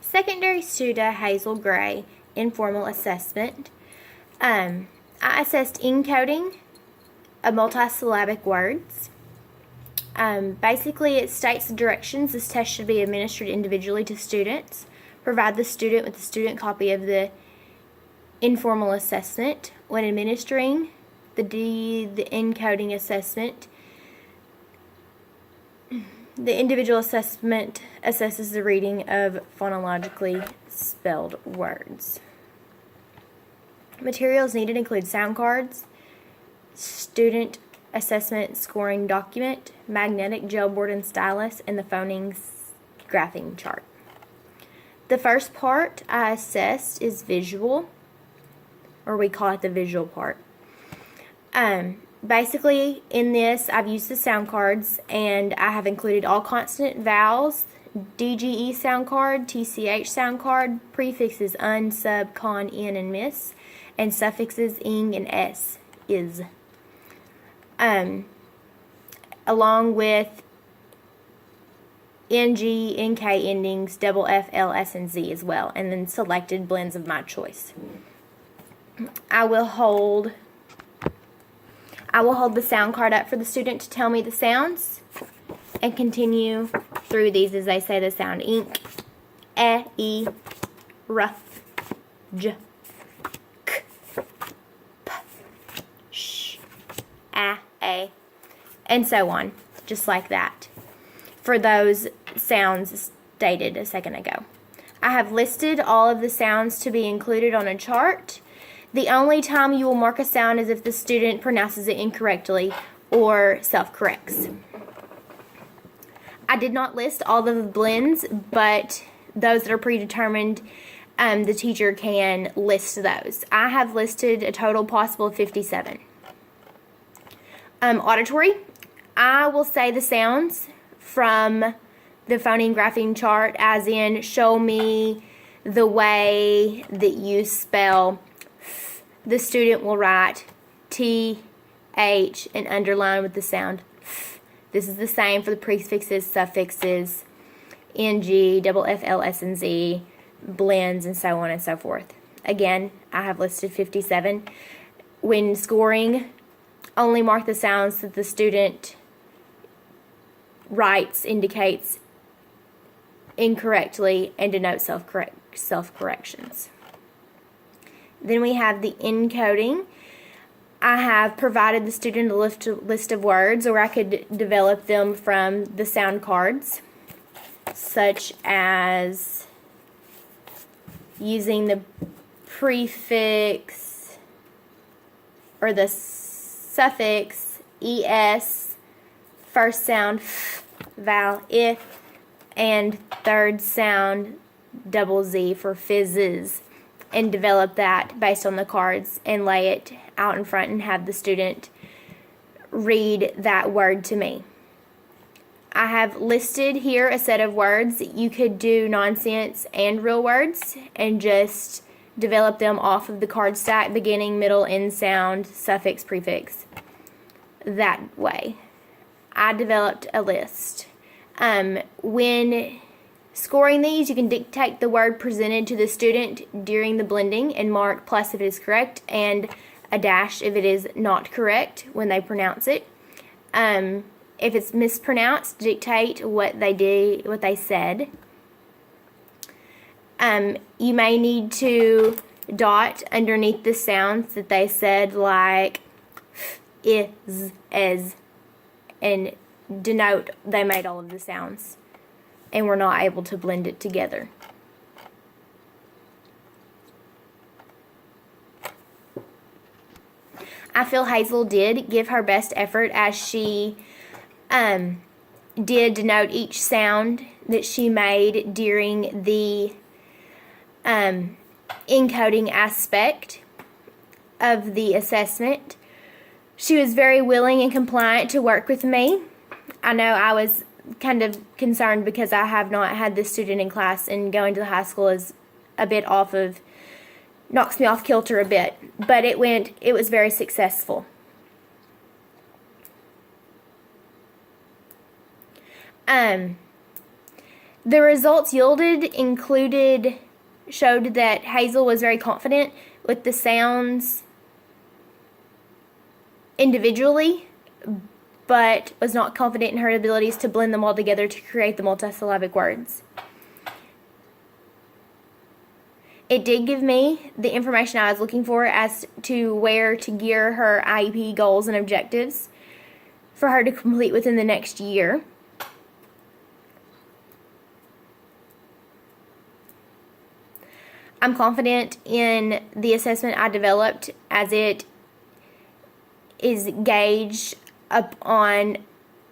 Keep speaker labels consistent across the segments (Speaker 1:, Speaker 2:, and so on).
Speaker 1: Secondary Student Hazel Gray Informal Assessment. I assessed encoding of multisyllabic words. Basically, it states the directions this test should be administered individually to students. Provide the student with a student copy of the informal assessment. When administering the encoding assessment, the individual assessment assesses the reading of phonologically spelled words. Materials needed include sound cards, student assessment scoring document, magnetic gel board and stylus, and the phoning graphing chart. The first part I assessed is visual, or we call it the visual part. Basically, in this, I've used the sound cards, and I have included all consonant vowels, DGE sound card, TCH sound card, prefixes un, sub, con, in, and miss, and suffixes ing and s, is. Along with NG, NK endings, double F, L, S, and Z as well, and then selected blends of my choice. I will hold the sound card up for the student to tell me the sounds and continue through these as they say the sound. Ink, e, r, j, k, p, sh, a, and so on, just like that, for those sounds stated a second ago. I have listed all of the sounds to be included on a chart. The only time you will mark a sound is if the student pronounces it incorrectly or self-corrects. I did not list all of the blends, but those that are predetermined, the teacher can list those. I have listed a total possible of 57. Auditory, I will say the sounds from the phoneme graphing chart, as in show me the way that you spell. The student will write T, H, and underline with the sound F. This is the same for the prefixes, suffixes, NG, double F, L, S, and Z, blends, and so on and so forth. Again, I have listed 57. When scoring, only mark the sounds that the student writes, indicates incorrectly, and denote self-corrections. Then we have the encoding. I have provided the student a list of words, or I could develop them from the sound cards, such as using the prefix or the suffix es, first sound f, vowel I, and third sound double Z for fizzes, and develop that based on the cards and lay it out in front and have the student read that word to me. I have listed here a set of words. You could do nonsense and real words and just develop them off of the card stack, beginning, middle, end sound, suffix, prefix. That way. I developed a list. When scoring these, you can dictate the word presented to the student during the blending and mark plus if it is correct and a dash if it is not correct when they pronounce it. If it's mispronounced, dictate what they said. You may need to dot underneath the sounds that they said, like is, as, and denote they made all of the sounds and were not able to blend it together. I feel Hazel did give her best effort as she did denote each sound that she made during the encoding aspect of the assessment. She was very willing and compliant to work with me. I know I was kind of concerned because I have not had this student in class, and going to the high school is a bit knocks me off kilter a bit, but it was very successful. The results yielded showed that Hazel was very confident with the sounds individually, but was not confident in her abilities to blend them all together to create the multisyllabic words. It did give me the information I was looking for as to where to gear her IEP goals and objectives for her to complete within the next year. I'm confident in the assessment I developed as it is gauged up on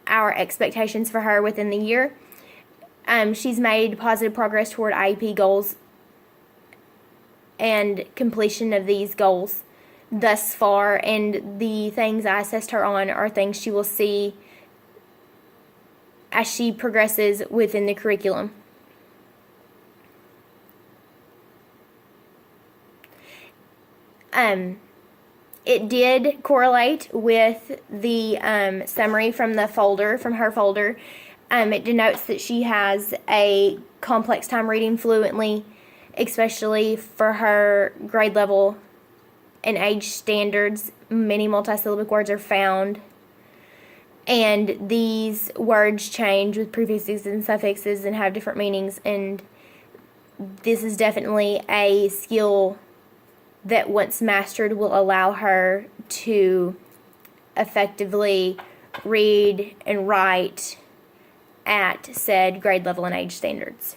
Speaker 1: our expectations for her within the year. She's made positive progress toward IEP goals and completion of these goals thus far, and the things I assessed her on are things she will see as she progresses within the curriculum. It did correlate with the summary from her folder. It denotes that she has a complex time reading fluently, especially for her grade level and age standards. Many multisyllabic words are found, and these words change with prefixes and suffixes and have different meanings, and this is definitely a skill that once mastered will allow her to effectively read and write at said grade level and age standards.